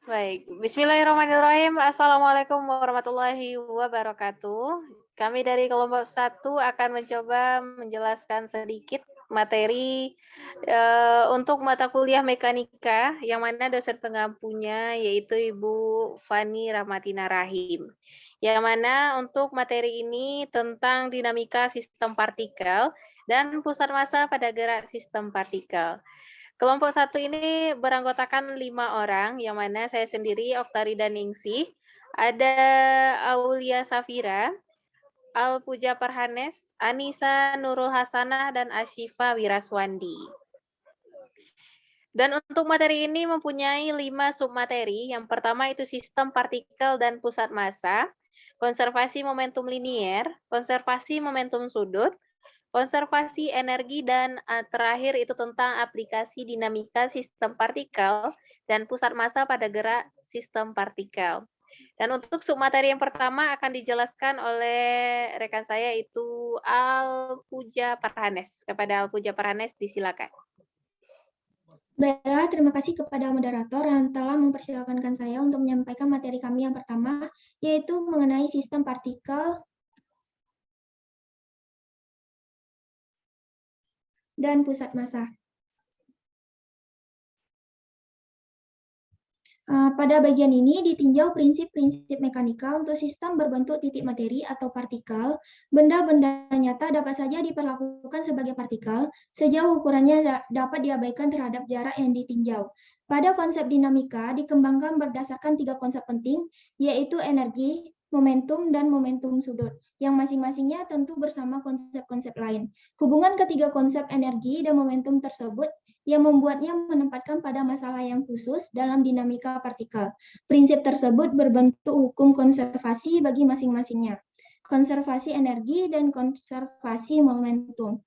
Baik, bismillahirrahmanirrahim. Assalamualaikum warahmatullahi wabarakatuh. Kami dari kelompok satu akan mencoba menjelaskan sedikit materi untuk mata kuliah mekanika yang mana dosen pengampunya yaitu Ibu Fani Rahmatina Rahim. Yang mana untuk materi ini tentang dinamika sistem partikel dan pusat massa pada gerak sistem partikel. Kelompok satu ini beranggotakan 5 orang, yang mana saya sendiri, Oktari dan Ningsih, ada Aulia Safira, Alpuja Parhanes, Anissa Nurul Hasanah, dan Asyifa Wiraswandi. Dan untuk materi ini mempunyai 5 submateri. Yang pertama itu sistem partikel dan pusat massa, konservasi momentum linier, konservasi momentum sudut, konservasi energi, dan terakhir itu tentang aplikasi dinamika sistem partikel dan pusat massa pada gerak sistem partikel. Dan untuk submateri yang pertama akan dijelaskan oleh rekan saya itu Alpuja Parhanes. Kepada Alpuja Parhanes disilakan. Baiklah, terima kasih kepada moderator yang telah mempersilakan saya untuk menyampaikan materi kami yang pertama, yaitu mengenai sistem partikel dan pusat massa. Pada bagian ini ditinjau prinsip-prinsip mekanika untuk sistem berbentuk titik materi atau partikel. Benda-benda nyata dapat saja diperlakukan sebagai partikel sejauh ukurannya dapat diabaikan terhadap jarak yang ditinjau. Pada konsep dinamika dikembangkan berdasarkan 3 konsep penting, yaitu energi, momentum, dan momentum sudut, yang masing-masingnya tentu bersama konsep-konsep lain. Hubungan ketiga konsep energi dan momentum tersebut yang membuatnya menempatkan pada masalah yang khusus dalam dinamika partikel. Prinsip tersebut berbentuk hukum konservasi bagi masing-masingnya, konservasi energi dan konservasi momentum.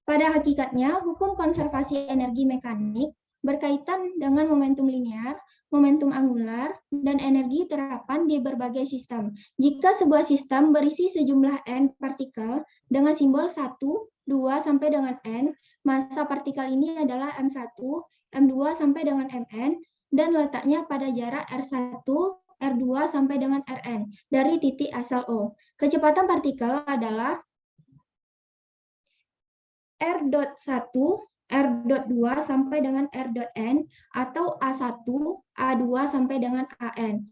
Pada hakikatnya, hukum konservasi energi mekanik berkaitan dengan momentum linear, momentum angular, dan energi terapan di berbagai sistem. Jika sebuah sistem berisi sejumlah n partikel dengan simbol 1, 2, sampai dengan n, massa partikel ini adalah M1, M2, sampai dengan Mn, dan letaknya pada jarak R1, R2, sampai dengan Rn dari titik asal O. Kecepatan partikel adalah R.1, R.2 sampai dengan R.n atau A1, A2 sampai dengan AN.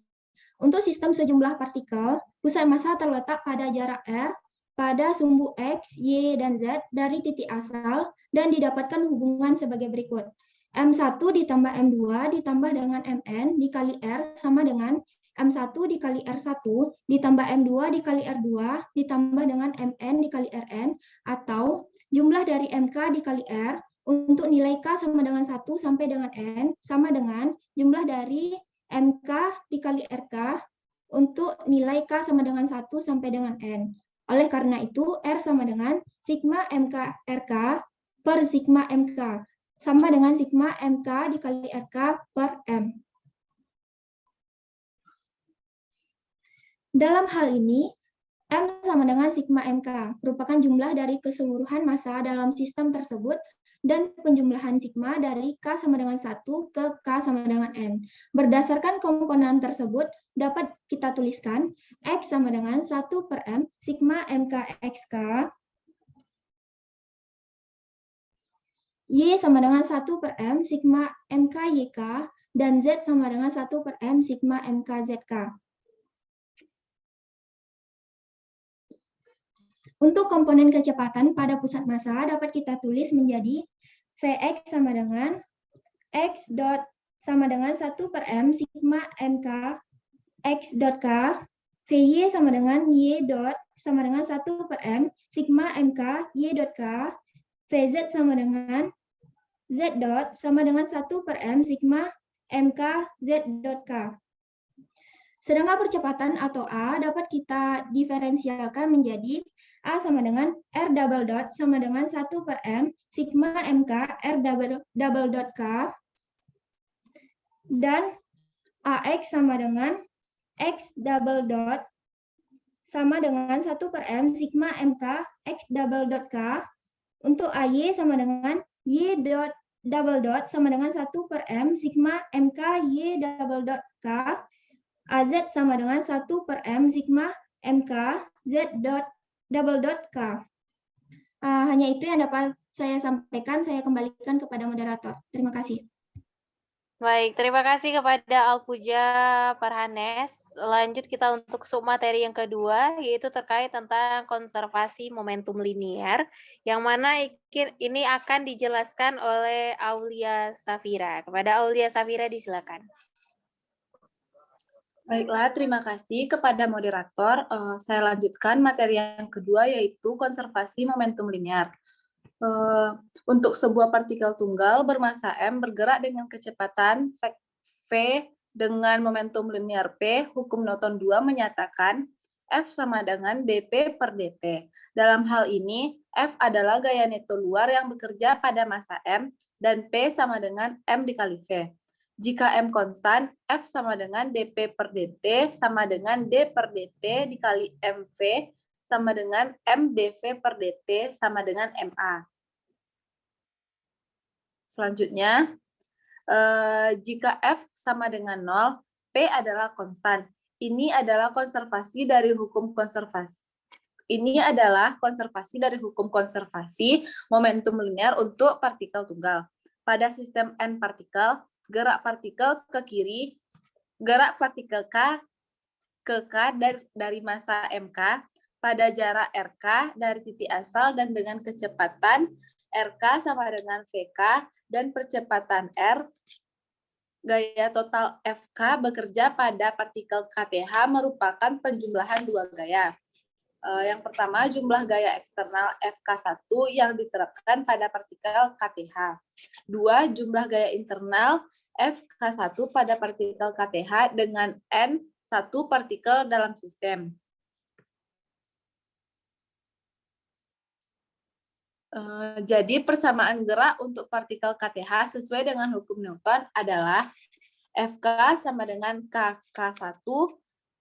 Untuk sistem sejumlah partikel, pusat massa terletak pada jarak R pada sumbu X, Y, dan Z dari titik asal dan didapatkan hubungan sebagai berikut. M1 ditambah M2 ditambah dengan Mn dikali R sama dengan M1 dikali R1 ditambah M2 dikali R2 ditambah dengan Mn dikali Rn atau jumlah dari MK dikali R untuk nilai K sama dengan 1 sampai dengan N sama dengan jumlah dari MK dikali RK untuk nilai K sama dengan 1 sampai dengan N. Oleh karena itu, R sama dengan sigma MK RK per sigma MK sama dengan sigma MK dikali RK per M. Dalam hal ini, M sama dengan sigma MK, merupakan jumlah dari keseluruhan massa dalam sistem tersebut dan penjumlahan sigma dari K sama dengan 1 ke K sama dengan N. Berdasarkan komponen tersebut, dapat kita tuliskan X sama dengan 1 per M sigma MK XK, Y sama dengan 1 per M sigma MK YK, dan Z sama dengan 1 per M sigma MK ZK. Untuk komponen kecepatan pada pusat massa dapat kita tulis menjadi Vx sama dengan X dot sama dengan 1 per M sigma MK X dot K, Vy sama dengan Y dot sama dengan 1 per M sigma MK Y dot K, Vz sama dengan Z dot sama dengan 1 per M sigma MK Z dot K. Sedangkan percepatan atau A dapat kita diferensialkan menjadi A sama dengan R double dot sama dengan 1 per M sigma MK R double dot K, dan AX sama dengan X double dot sama dengan 1 per M sigma MK X double dot K Untuk AY sama dengan Y dot double dot sama dengan 1 per M sigma MK Y double dot K. AZ sama dengan 1 per M sigma MK Z dot double dot K. Hanya itu yang dapat saya sampaikan. Saya kembalikan kepada moderator. Terima kasih. Baik, terima kasih kepada Alpuja Farhanes. Lanjut kita untuk submateri yang kedua, yaitu terkait tentang konservasi momentum linear, yang mana ini akan dijelaskan oleh Aulia Safira. Kepada Aulia Safira, disilakan. Baiklah, terima kasih kepada moderator. Saya lanjutkan materi yang kedua, yaitu konservasi momentum linear. Untuk sebuah partikel tunggal bermasa M bergerak dengan kecepatan v dengan momentum linear P, hukum Newton 2 menyatakan F sama dengan dP per dt. Dalam hal ini, F adalah gaya neto luar yang bekerja pada masa M, dan P sama dengan M dikali V. Jika M konstan, F sama dengan dP per dt sama dengan d per dt dikali mv sama dengan m dv per dt sama dengan ma. Selanjutnya, jika F sama dengan 0, P adalah konstan. Ini adalah konservasi dari hukum konservasi. Ini adalah konservasi dari hukum konservasi momentum linear untuk partikel tunggal. Pada sistem N partikel, gerak partikel ke kiri, gerak partikel K ke K dari masa MK pada jarak RK dari titik asal dan dengan kecepatan RK sama dengan VK dan percepatan R, gaya total FK bekerja pada partikel KTH merupakan penjumlahan dua gaya. Yang pertama, jumlah gaya eksternal FK1 yang diterapkan pada partikel KTH. Dua, jumlah gaya internal FK1 pada partikel KTH dengan N1 partikel dalam sistem. Jadi persamaan gerak untuk partikel KTH sesuai dengan hukum Newton adalah FK sama dengan KK1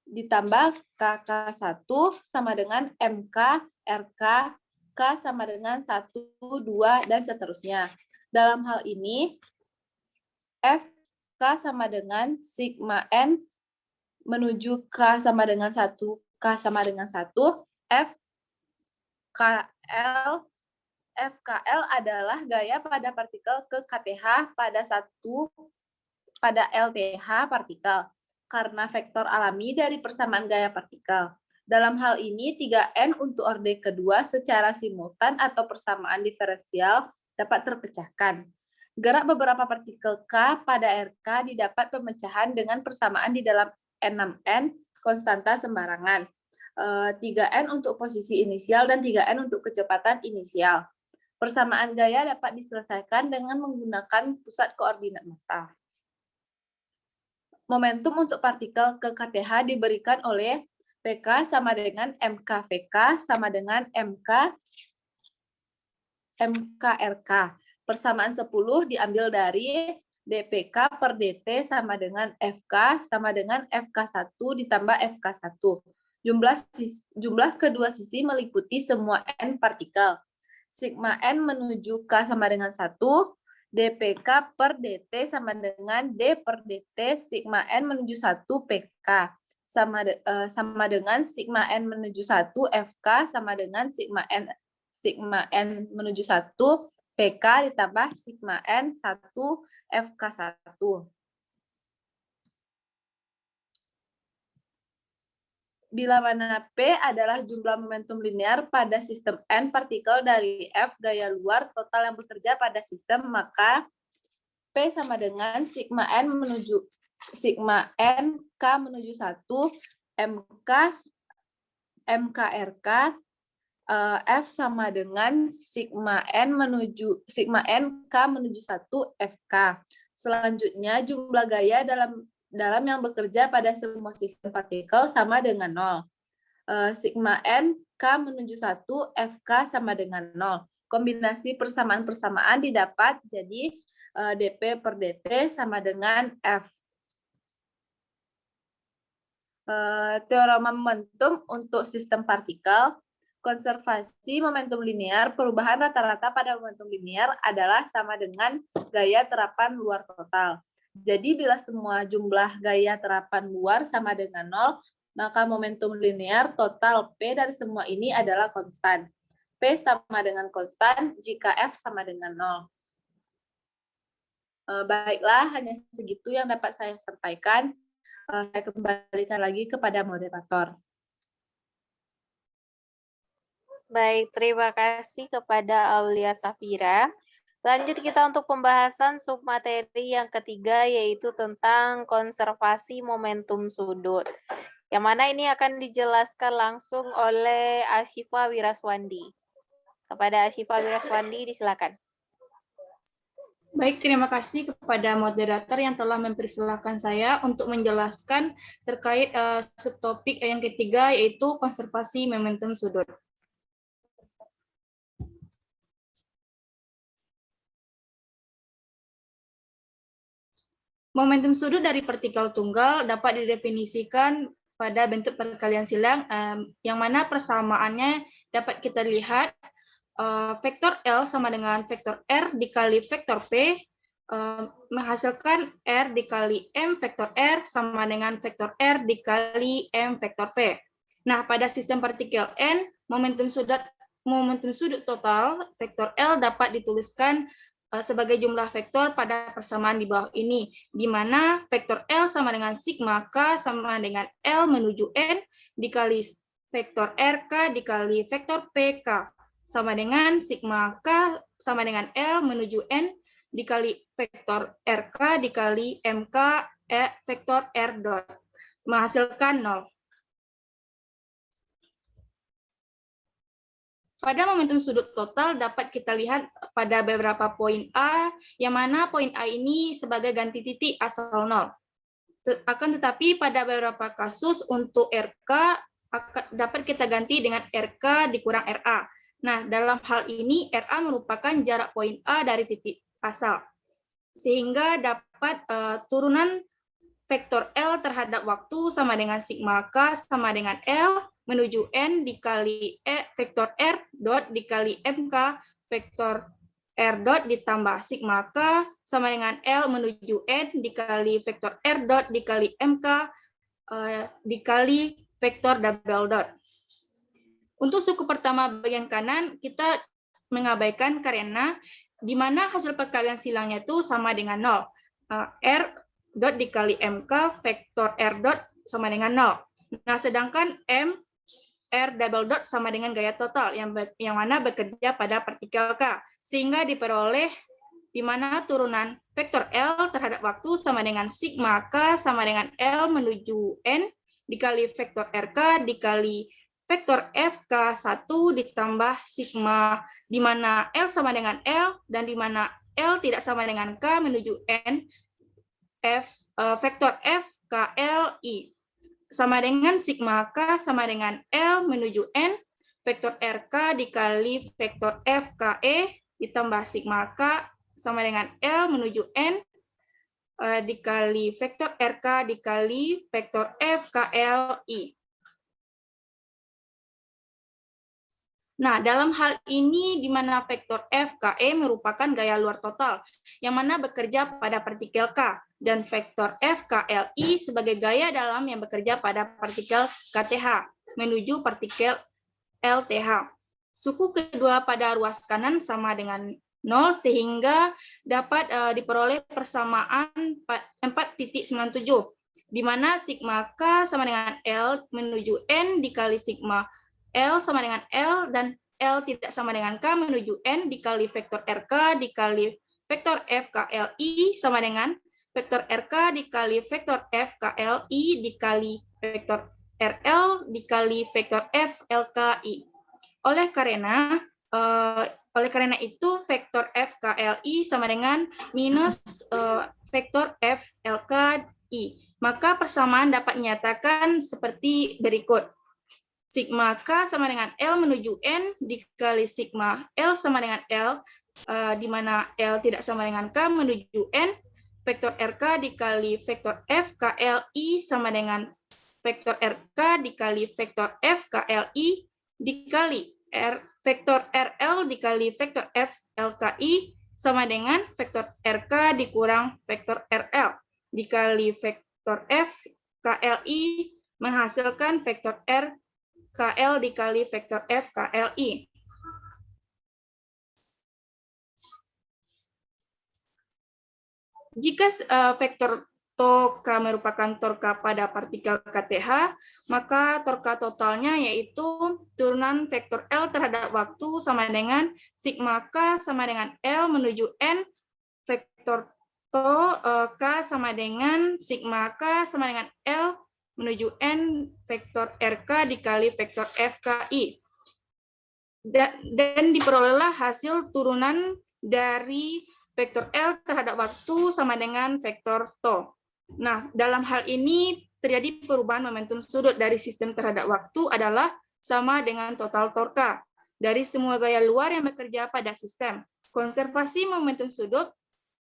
ditambah KK1 sama dengan MK, RK, K sama dengan 1, 2, dan seterusnya. Dalam hal ini, FK sama dengan sigma N menuju K sama dengan 1, K sama dengan 1, FKL adalah gaya pada partikel ke KTH pada LTH partikel, karena vektor alami dari persamaan gaya partikel. Dalam hal ini, 3N untuk orde kedua secara simultan atau persamaan diferensial dapat terpecahkan. Gerak beberapa partikel K pada RK didapat pemecahan dengan persamaan di dalam N6N konstanta sembarangan. 3N untuk posisi inisial dan 3N untuk kecepatan inisial. Persamaan gaya dapat diselesaikan dengan menggunakan pusat koordinat massa. Momentum untuk partikel ke KTH diberikan oleh PK sama dengan MKVK sama dengan MKRK. Persamaan 10 diambil dari dPK per dt sama dengan FK sama dengan FK1 ditambah FK1. Jumlah kedua sisi meliputi semua N partikel. Sigma N menuju K sama dengan 1, dPK per dt sama dengan d per dt sigma n menuju 1 pk sama dengan sigma n menuju 1 fk sama dengan sigma n menuju 1 pk ditambah sigma n 1 fk1. Bila mana P adalah jumlah momentum linear pada sistem N partikel dari F gaya luar total yang bekerja pada sistem, maka P sama dengan sigma N K menuju 1 MK MKRK F sama dengan sigma N K menuju 1 FK. Selanjutnya jumlah gaya dalam yang bekerja pada semua sistem partikel sama dengan 0. Sigma N K menuju 1 FK sama dengan 0. Kombinasi persamaan-persamaan didapat jadi dP per dt sama dengan F. Teorema momentum untuk sistem partikel. konservasi momentum linear, perubahan rata-rata pada momentum linear adalah sama dengan gaya terapan luar total. Jadi bila semua jumlah gaya terapan luar sama dengan 0, maka momentum linear total P dari semua ini adalah konstan. P sama dengan konstan jika F sama dengan 0. Baiklah, hanya segitu yang dapat saya sampaikan. Saya kembalikan lagi kepada moderator. Baik, terima kasih kepada Aulia Safira. Lanjut kita untuk pembahasan submateri yang ketiga, yaitu tentang konservasi momentum sudut. Yang mana ini akan dijelaskan langsung oleh Asyifa Wiraswandi. Kepada Asyifa Wiraswandi, disilakan. Baik, terima kasih kepada moderator yang telah mempersilahkan saya untuk menjelaskan terkait subtopik yang ketiga, yaitu konservasi momentum sudut. Momentum sudut dari partikel tunggal dapat didefinisikan pada bentuk perkalian silang, yang mana persamaannya dapat kita lihat vektor L sama dengan vektor R dikali vektor P menghasilkan R dikali M vektor R sama dengan vektor R dikali M vektor V. Nah, pada sistem partikel N, momentum sudut total vektor L dapat dituliskan sebagai jumlah vektor pada persamaan di bawah ini, di mana vektor L sama dengan sigma K sama dengan L menuju N dikali vektor RK dikali vektor PK sama dengan sigma K sama dengan L menuju N dikali vektor RK dikali MK vektor R dot, menghasilkan 0. Pada momentum sudut total dapat kita lihat pada beberapa poin A, yang mana poin A ini sebagai ganti titik asal 0. Akan tetapi pada beberapa kasus untuk RK dapat kita ganti dengan RK dikurang RA. Nah, dalam hal ini RA merupakan jarak poin A dari titik asal. Sehingga dapat turunan vektor L terhadap waktu sama dengan sigma K sama dengan L menuju N dikali vektor R dot dikali MK vektor R dot ditambah sigma K sama dengan L menuju N dikali vektor R dot dikali MK dikali vektor double dot. Untuk suku pertama bagian kanan kita mengabaikan karena di mana hasil perkalian silangnya itu sama dengan 0. R dot dikali MK vektor R dot sama dengan 0. Nah, sedangkan M R double dot sama dengan gaya total yang mana bekerja pada partikel K, sehingga diperoleh di mana turunan vektor L terhadap waktu sama dengan sigma K sama dengan L menuju N dikali vektor RK dikali vektor FK1 ditambah sigma, di mana L sama dengan L dan di mana L tidak sama dengan K menuju N vektor FKLI sama dengan sigma K sama dengan L menuju N vektor RK dikali vektor FKE ditambah sigma K sama dengan L menuju N dikali vektor RK dikali vektor FKLI. Nah, dalam hal ini di mana vektor FKE merupakan gaya luar total yang mana bekerja pada partikel K dan vektor FKLI sebagai gaya dalam yang bekerja pada partikel KTH menuju partikel LTH. Suku kedua pada ruas kanan sama dengan 0 sehingga dapat diperoleh persamaan 4.97 di mana sigma K sama dengan L menuju N dikali sigma L sama dengan L dan L tidak sama dengan K menuju N dikali vektor RK dikali vektor FKLI sama dengan vektor RK dikali vektor FKLI dikali vektor RL dikali vektor FLKI. Oleh karena itu vektor FKLI sama dengan minus vektor FLKI. Maka persamaan dapat dinyatakan seperti berikut. Sigma K sama dengan L menuju N dikali sigma L sama dengan L, di mana L tidak sama dengan K menuju N, vektor RK dikali vektor FKLI sama dengan vektor RK dikali vektor FKLI dikali vektor RL dikali vektor F LKI sama dengan vektor RK dikurang vektor RL dikali vektor F KLI menghasilkan vektor R KL dikali vektor F KLI. Jika vektor torka merupakan torka pada partikel KTH, maka torka totalnya yaitu turunan vektor L terhadap waktu sama dengan sigma K sama dengan L menuju N, vektor K sama dengan sigma K sama dengan L menuju N, vektor RK dikali vektor FKI. Dan diperolehlah hasil turunan dari vektor L terhadap waktu sama dengan vektor tau. Nah, dalam hal ini terjadi perubahan momentum sudut dari sistem terhadap waktu adalah sama dengan total torka dari semua gaya luar yang bekerja pada sistem. Konservasi momentum sudut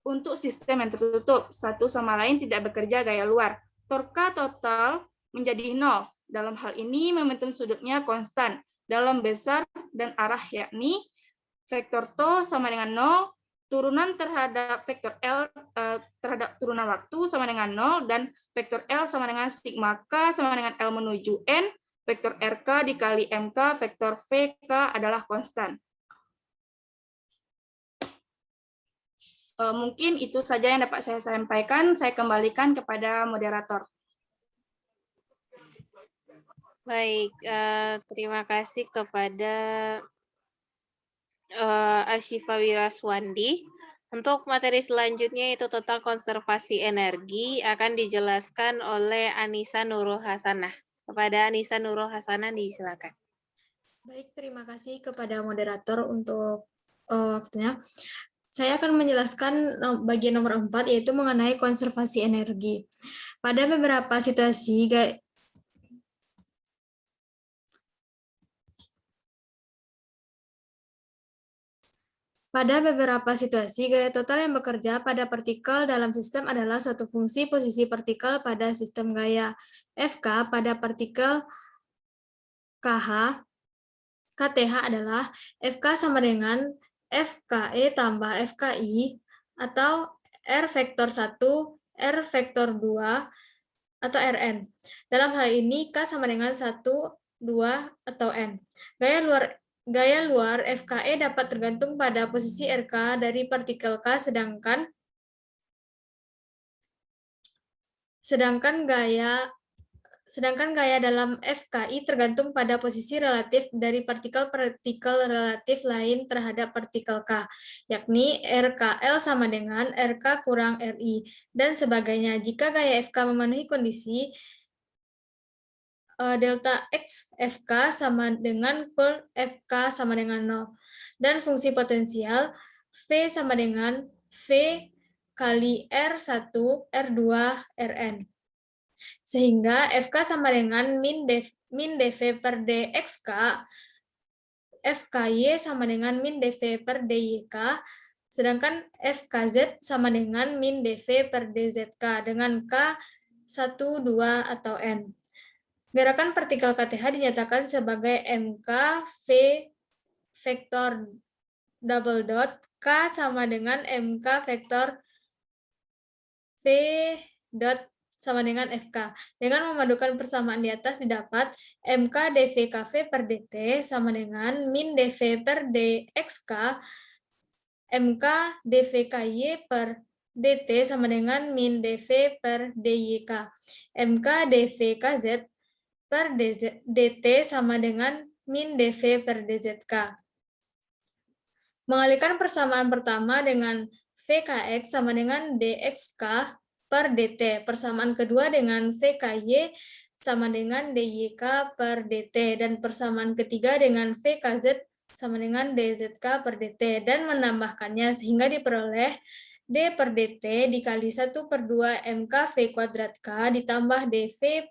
untuk sistem yang tertutup, satu sama lain tidak bekerja gaya luar. Torka total menjadi 0. Dalam hal ini momentum sudutnya konstan dalam besar dan arah, yakni vektor tau sama dengan 0, turunan terhadap vektor L terhadap turunan waktu sama dengan 0, dan vektor L sama dengan sigma K sama dengan L menuju N, vektor RK dikali MK, vektor VK adalah konstan. Mungkin itu saja yang dapat saya sampaikan. Saya kembalikan kepada moderator. Baik, terima kasih kepada Ashifa Wiraswandi. Untuk materi selanjutnya yaitu tentang konservasi energi akan dijelaskan oleh Anissa Nurul Hasanah. Kepada Anissa Nurul Hasanah disilakan. Baik, terima kasih kepada moderator untuk waktunya. Saya akan menjelaskan bagian nomor 4 yaitu mengenai konservasi energi. Pada beberapa situasi gaya total yang bekerja pada partikel dalam sistem adalah suatu fungsi posisi partikel pada sistem gaya FK pada partikel KTH adalah FK sama dengan FKE tambah FKI atau R vektor 1, R vektor 2, atau Rn. Dalam hal ini K sama dengan 1, 2, atau N. Gaya luar FKE dapat tergantung pada posisi RK dari partikel K, sedangkan gaya dalam FKI tergantung pada posisi relatif dari partikel-partikel relatif lain terhadap partikel K, yakni RKL sama dengan RK kurang RI, dan sebagainya. Jika gaya FK memenuhi kondisi delta X FK sama dengan kurl FK sama dengan 0, dan fungsi potensial V sama dengan V kali R1, R2, Rn. Sehingga FK sama dengan min dV per dxk, FKY sama dengan min dV per dyk, sedangkan FKZ sama dengan min dV per dzk dengan K 1, 2, atau N. Gerakan partikel KTH dinyatakan sebagai MK V vektor double dot K sama dengan MK vektor V dot sama dengan FK. Dengan memadukan persamaan di atas didapat MK dVKV per dt sama dengan min dV per dxk, MK dVKY per dt sama dengan min dV per dyk, MK dVKZ per dt sama dengan min dV per dzk. Mengalihkan persamaan pertama dengan VKX sama dengan dxk per dt. Persamaan kedua dengan VKY sama dengan dyk per dt. Dan persamaan ketiga dengan VKZ sama dengan dzk per dt. Dan menambahkannya sehingga diperoleh d per dt dikali 1/2 mk v kuadrat k ditambah dv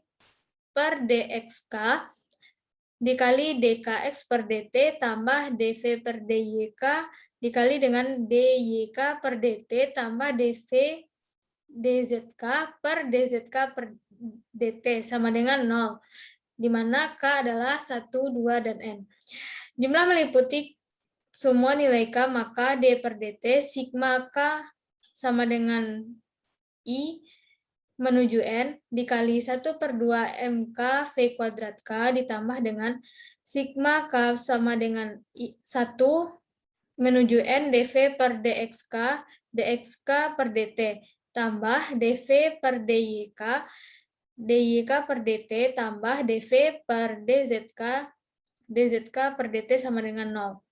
per dxk dikali dkx per dt tambah dv per dyk dikali dengan dyk per dt tambah dv dzk per dzk per dt sama dengan 0, di mana k adalah 1, 2, dan n. Jumlah meliputi semua nilai K, maka D per DT sigma K sama dengan I menuju N dikali 1/2 MK V kuadrat K ditambah dengan sigma K sama dengan 1 menuju N dV per dxk, dxk per dt, tambah dV per dyk, dyk per dt, tambah dV per dzk, dzk per dt sama dengan 0.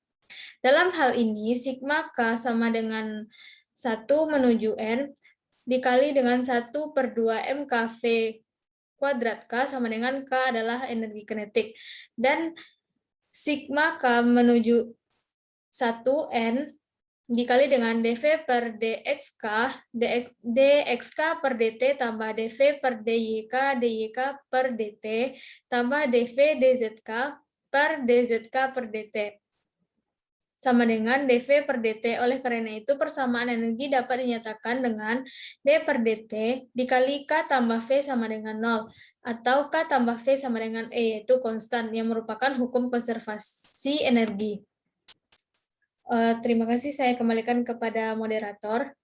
Dalam hal ini, sigma K sama dengan 1 menuju N dikali dengan 1/2 MKV kuadrat K sama dengan K adalah energi kinetik. Dan sigma K menuju 1N dikali dengan dV per dxk, dxk per dt tambah dV per dyk, dyk per dt, tambah dV dzk per dzk per dt. Sama dengan dV per dt. Oleh karena itu, persamaan energi dapat dinyatakan dengan D per dt dikali K tambah V sama dengan 0, atau K tambah V sama dengan E, yaitu konstan, yang merupakan hukum konservasi energi. Terima kasih, saya kembalikan kepada moderator.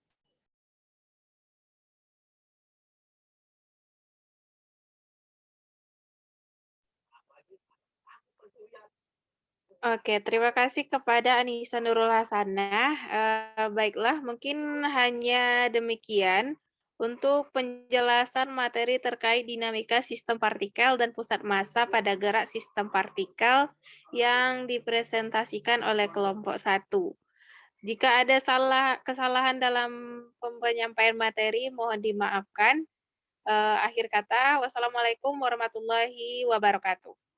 Oke, terima kasih kepada Anissa Nurul Hasanah. Baiklah, mungkin hanya demikian untuk penjelasan materi terkait dinamika sistem partikel dan pusat massa pada gerak sistem partikel yang dipresentasikan oleh kelompok 1. Jika ada kesalahan dalam penyampaian materi, mohon dimaafkan. Akhir kata, wassalamualaikum warahmatullahi wabarakatuh.